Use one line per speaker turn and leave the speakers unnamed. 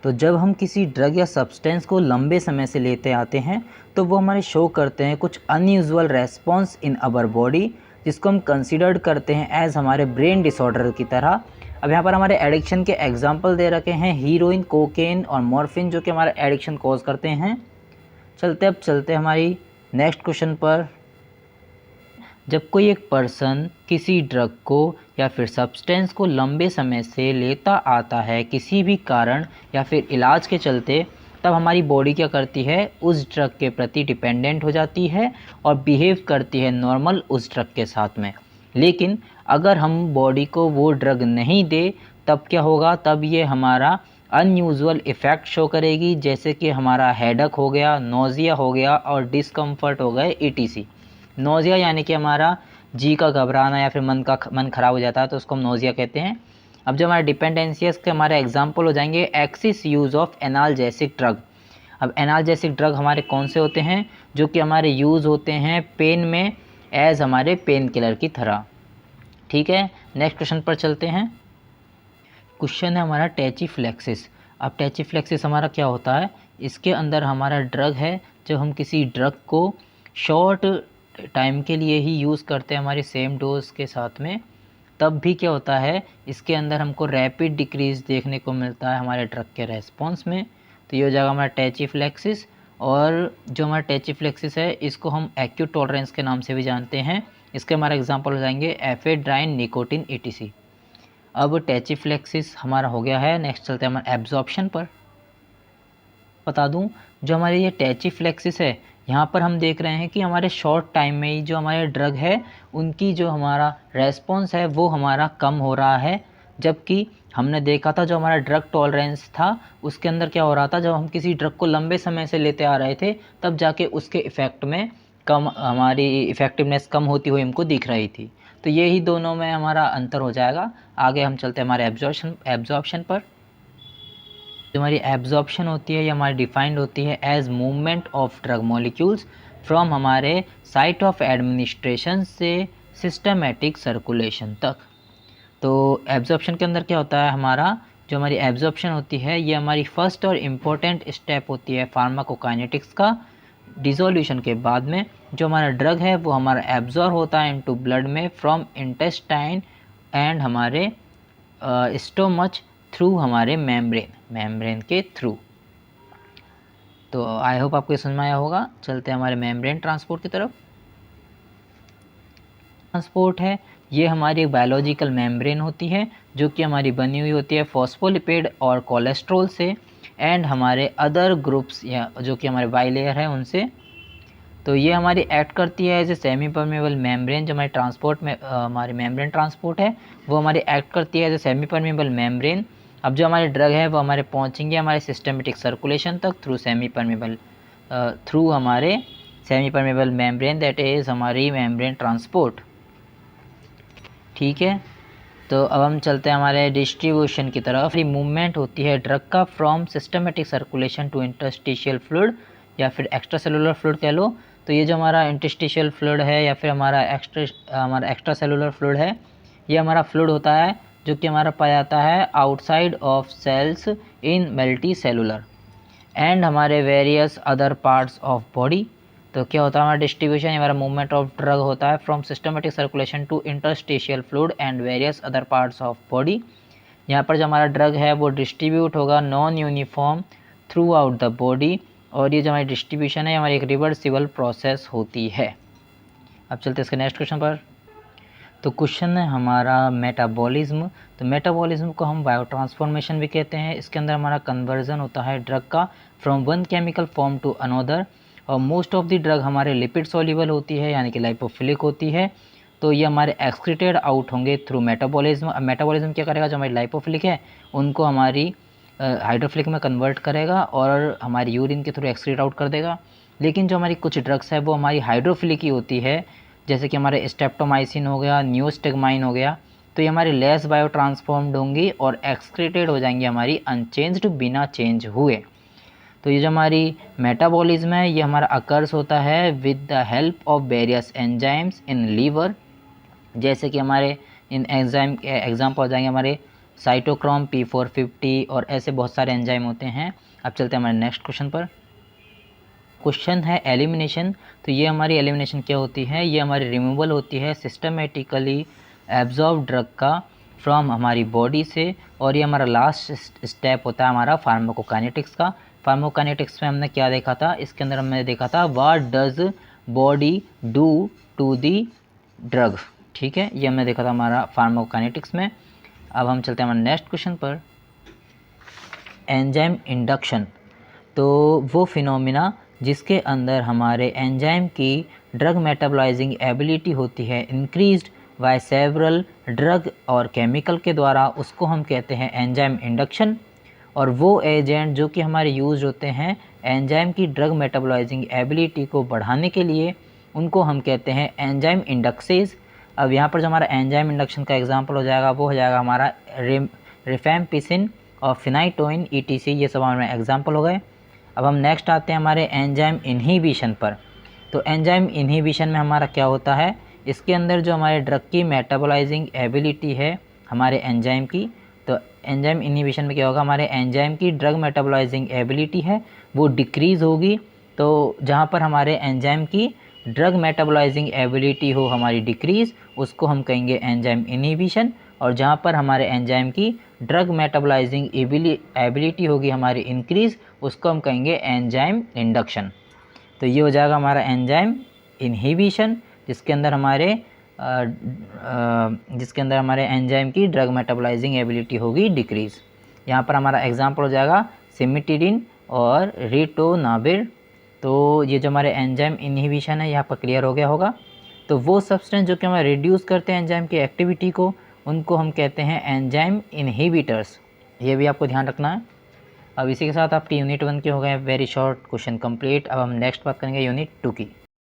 तो जब हम किसी ड्रग या सब्सटेंस को लंबे समय से लेते आते हैं तो वो हमारे शो करते हैं कुछ unusual response in our body, जिसको हम कंसिडर्ड करते हैं एज हमारे ब्रेन डिसऑर्डर की तरह। अब यहाँ पर हमारे एडिक्शन के एग्जाम्पल दे रखे हैं हीरोइन, कोकेन और मॉर्फिन, जो कि हमारा एडिक्शन कॉज करते हैं। चलते हमारी नेक्स्ट क्वेश्चन पर। जब कोई एक पर्सन किसी ड्रग को या फिर सब्सटेंस को लंबे समय से लेता आता है किसी भी कारण या फिर इलाज के चलते, तब हमारी बॉडी क्या करती है, उस ड्रग के प्रति डिपेंडेंट हो जाती है और बिहेव करती है नॉर्मल उस ड्रग के साथ में। लेकिन अगर हम बॉडी को वो ड्रग नहीं दे तब क्या होगा, तब ये हमारा अनयूजुअल इफ़ेक्ट शो करेगी, जैसे कि हमारा हेडक हो गया, नोज़िया हो गया और डिस्कम्फर्ट हो गए ETC। नोज़िया यानी कि हमारा जी का घबराना या फिर मन खराब हो जाता है, तो उसको हम नोज़िया कहते हैं। अब जो हमारे डिपेंडेंसीज के हमारे एग्जाम्पल हो जाएंगे axis use of analgesic drug. अब एनाल्जेसिक ड्रग हमारे कौन से होते हैं, जो कि हमारे यूज़ होते हैं पेन में एज हमारे पेन किलर की तरह। ठीक है, नेक्स्ट क्वेश्चन पर चलते हैं। क्वेश्चन है हमारा टैचिफ्लेक्सिस। अब टैचिफ्लेक्सिस हमारा क्या होता है, इसके अंदर हमारा ड्रग है, जब हम किसी ड्रग को शॉर्ट टाइम के लिए ही यूज़ करते हैं हमारी सेम डोज के साथ में, तब भी क्या होता है, इसके अंदर हमको रैपिड डिक्रीज़ देखने को मिलता है हमारे ड्रग के रेस्पॉन्स में। तो ये हो जाएगा हमारा टैचिफ्लेक्सिस। और जो हमारा टैचिफ्लेक्सिस है इसको हम एक्यूट टॉलरेंस के नाम से भी जानते हैं। इसके हमारे एग्जाम्पल हो जाएंगे एफेड्राइन, निकोटिन, ETC। अब टैचिफ्लेक्सिस हमारा हो गया है। नेक्स्ट चलते हैं हमारे एब्जॉर्प्शन पर। बता दूं, जो हमारे ये टैचिफ्लेक्सिस है, यहाँ पर हम देख रहे हैं कि हमारे शॉर्ट टाइम में ही जो हमारे ड्रग है उनकी जो हमारा रेस्पॉन्स है वो हमारा कम हो रहा है। जबकि हमने देखा था जो हमारा ड्रग टॉलरेंस था उसके अंदर क्या हो रहा था, जब हम किसी ड्रग को लंबे समय से लेते आ रहे थे तब जाके उसके इफ़ेक्ट में कम, हमारी इफ़ेक्टिवनेस कम होती हुई हमको दिख रही थी। तो ये ही दोनों में हमारा अंतर हो जाएगा। आगे हम चलते हैं हमारे एब्जॉर्प्शन पर। जो हमारी एब्जॉर्प्शन होती है ये हमारी डिफाइंड होती है as movement of drug molecules from हमारे साइट ऑफ एडमिनिस्ट्रेशन से सिस्टमेटिक सर्कुलेशन तक। तो एब्जॉर्प्शन के अंदर क्या होता है, हमारा जो हमारी एब्जॉर्प्शन होती है ये हमारी फर्स्ट और इम्पोर्टेंट स्टेप होती है फार्माकोकाइनेटिक्स का। डिसोल्यूशन के बाद में जो हमारा ड्रग है वो हमारा एब्जॉर्ब होता है इनटू ब्लड में फ्रॉम इंटेस्टाइन एंड हमारे स्टोमच थ्रू हमारे मेम्ब्रेन के थ्रू। तो आई होप आपको समझ में आया होगा। चलते हैं हमारे मेम्ब्रेन ट्रांसपोर्ट की तरफ। ट्रांसपोर्ट है ये हमारी एक बायोलॉजिकल मेम्ब्रेन होती है जो कि हमारी बनी हुई होती है फॉस्फोलिपिड और कोलेस्ट्रॉल से एंड हमारे अदर ग्रुप्स या जो कि हमारे बाइलेयर है उनसे। तो ये हमारी एक्ट करती है as a semi permeable membrane. जो हमारी ट्रांसपोर्ट में हमारी मेम्ब्रेन ट्रांसपोर्ट है वो हमारी एक्ट करती है as a semi permeable membrane. अब जो हमारे ड्रग है वो हमारे पहुंचेंगे हमारे सिस्टमेटिक सर्कुलेशन तक थ्रू हमारे semi permeable membrane, that is हमारी मेम्ब्रेन ट्रांसपोर्ट। ठीक है, तो अब हम चलते हैं हमारे डिस्ट्रीब्यूशन की तरफ। मूवमेंट होती है ड्रग का from systematic circulation to interstitial fluid या फिर एक्स्ट्रा सेलुलर फ्लूइड कह लो। तो ये जो हमारा इंटरस्टिशियल फ्लूइड है या फिर हमारा एक्स्ट्रा सेलुलर फ्लूइड है, ये हमारा फ्लूइड होता है जो कि हमारा पाया जाता है outside of cells in multicellular and हमारे various other parts of body. तो क्या होता है हमारा डिस्ट्रीब्यूशन, हमारा मूवमेंट ऑफ ड्रग होता है from systematic circulation to interstitial fluid and various other parts of body. यहाँ पर जो हमारा ड्रग है वो डिस्ट्रीब्यूट होगा non uniform throughout the body, और ये जो हमारी डिस्ट्रीब्यूशन है हमारी एक रिवर्सिबल प्रोसेस होती है। अब चलते हैं इसके नेक्स्ट क्वेश्चन पर। तो क्वेश्चन है हमारा मेटाबॉलिज्म। तो मेटाबॉलिज्म को हम बायो ट्रांसफॉर्मेशन भी कहते हैं। इसके अंदर हमारा कन्वर्जन होता है ड्रग का from one chemical form to another, और मोस्ट ऑफ द ड्रग हमारे लिपिड सॉल्युबल होती है यानी कि लाइपोफिलिक होती है। तो ये हमारे एक्सक्रीटेड आउट होंगे थ्रू मेटाबॉलिज्म। अब मेटाबॉलिज्म क्या करेगा, जो हमारी लाइपोफिलिक है उनको हमारी हाइड्रोफिलिक में कन्वर्ट करेगा और हमारी यूरिन के थ्रू एक्सक्रीट आउट कर देगा। लेकिन जो हमारी कुछ ड्रग्स है वो हमारी हाइड्रोफिलिक ही होती है, जैसे कि हमारे स्टेप्टोमाइसिन हो गया, न्यूस्टेगमाइन हो गया। तो ये हमारी लेस बायो ट्रांसफॉर्म्ड होंगी और एक्सक्रीटेड हो जाएंगी हमारी अनचेंज्ड, बिना चेंज हुए। तो ये जो हमारी मेटाबॉलिज्म है ये हमारा अकर्स होता है with the help of various enzymes in liver, जैसे कि हमारे इन एंजाइम के एग्जाम्पल हो जाएंगे हमारे साइटोक्रोम P450 और ऐसे बहुत सारे एंजाइम होते हैं। अब चलते हैं हमारे नेक्स्ट क्वेश्चन पर। क्वेश्चन है एलिमिनेशन। तो ये हमारी एलिमिनेशन क्या होती है, ये हमारी रिमूवल होती है सिस्टमेटिकली एब्जॉर्ब ड्रग का फ्रॉम हमारी बॉडी से। और ये हमारा लास्ट स्टेप होता है हमारा फार्माकोकाइनेटिक्स का। फार्माकोकाइनेटिक्स में हमने क्या देखा था, इसके अंदर हमने देखा था what does body do to the drug. ठीक है, ये हमने देखा था हमारा फार्माकोकाइनेटिक्स में। अब हम चलते हैं हमारे नेक्स्ट क्वेश्चन पर, एंजाइम इंडक्शन। तो वो फिनोमिना जिसके अंदर हमारे एंजाइम की ड्रग मेटाबोलाइजिंग एबिलिटी होती है इंक्रीज्ड बाय सेवरल ड्रग और केमिकल के द्वारा, उसको हम कहते हैं एंजाइम इंडक्शन। और वो एजेंट जो कि हमारे यूज होते हैं एंजाइम की ड्रग मेटाबोलाइजिंग एबिलिटी को बढ़ाने के लिए, उनको हम कहते हैं एंजाइम इंडक्सेस। अब यहाँ पर जो हमारा एंजाइम इंडक्शन का एग्जांपल हो जाएगा वो हो जाएगा हमारा रिफैम्पिसिन और फिनाइटोइन ETC, ये सब हमारे एग्जांपल हो गए। अब हम नेक्स्ट आते हैं हमारे एंजाइम इन्हिबिशन पर। तो एंजाइम इन्हिबिशन में हमारा क्या होता है, इसके अंदर जो हमारे ड्रग की मेटाबोलाइजिंग एबिलिटी है हमारे एंजाइम की, तो एंजाइम इन्हिबिशन में क्या होगा, हमारे एंजाइम की ड्रग मेटाबोलाइजिंग एबिलिटी है वो डिक्रीज़ होगी। तो जहाँ पर हमारे एंजाइम की ड्रग मेटाबोलाइजिंग एबिलिटी हो हमारी डिक्रीज़, उसको हम कहेंगे एंजाइम इन्हिबिशन। और जहाँ पर हमारे एंजाइम की ड्रग मेटाबोलाइजिंग एबिलिटी होगी हमारी इंक्रीज़, उसको हम कहेंगे एंजाइम इंडक्शन। तो ये हो जाएगा हमारा एंजाइम इन्हिबिशन, जिसके अंदर हमारे एंजाइम की ड्रग मेटाबोलाइजिंग एबिलिटी होगी डिक्रीज़। यहाँ पर हमारा एग्जांपल हो जाएगा सिमिटिडिन और रिटोनाविर। तो ये जो हमारे एंजाइम इन्हिबिशन है यहाँ पर क्लियर हो गया होगा। तो वो सब्सटेंस जो कि हमें रिड्यूस करते हैं एंजाइम की एक्टिविटी को, उनको हम कहते हैं एंजाइम इन्हिबिटर्स। ये भी आपको ध्यान रखना है। अब इसी के साथ आपकी यूनिट 1 के हो गए वेरी शॉर्ट क्वेश्चन कंप्लीट। अब हम नेक्स्ट बात करेंगे यूनिट 2 की।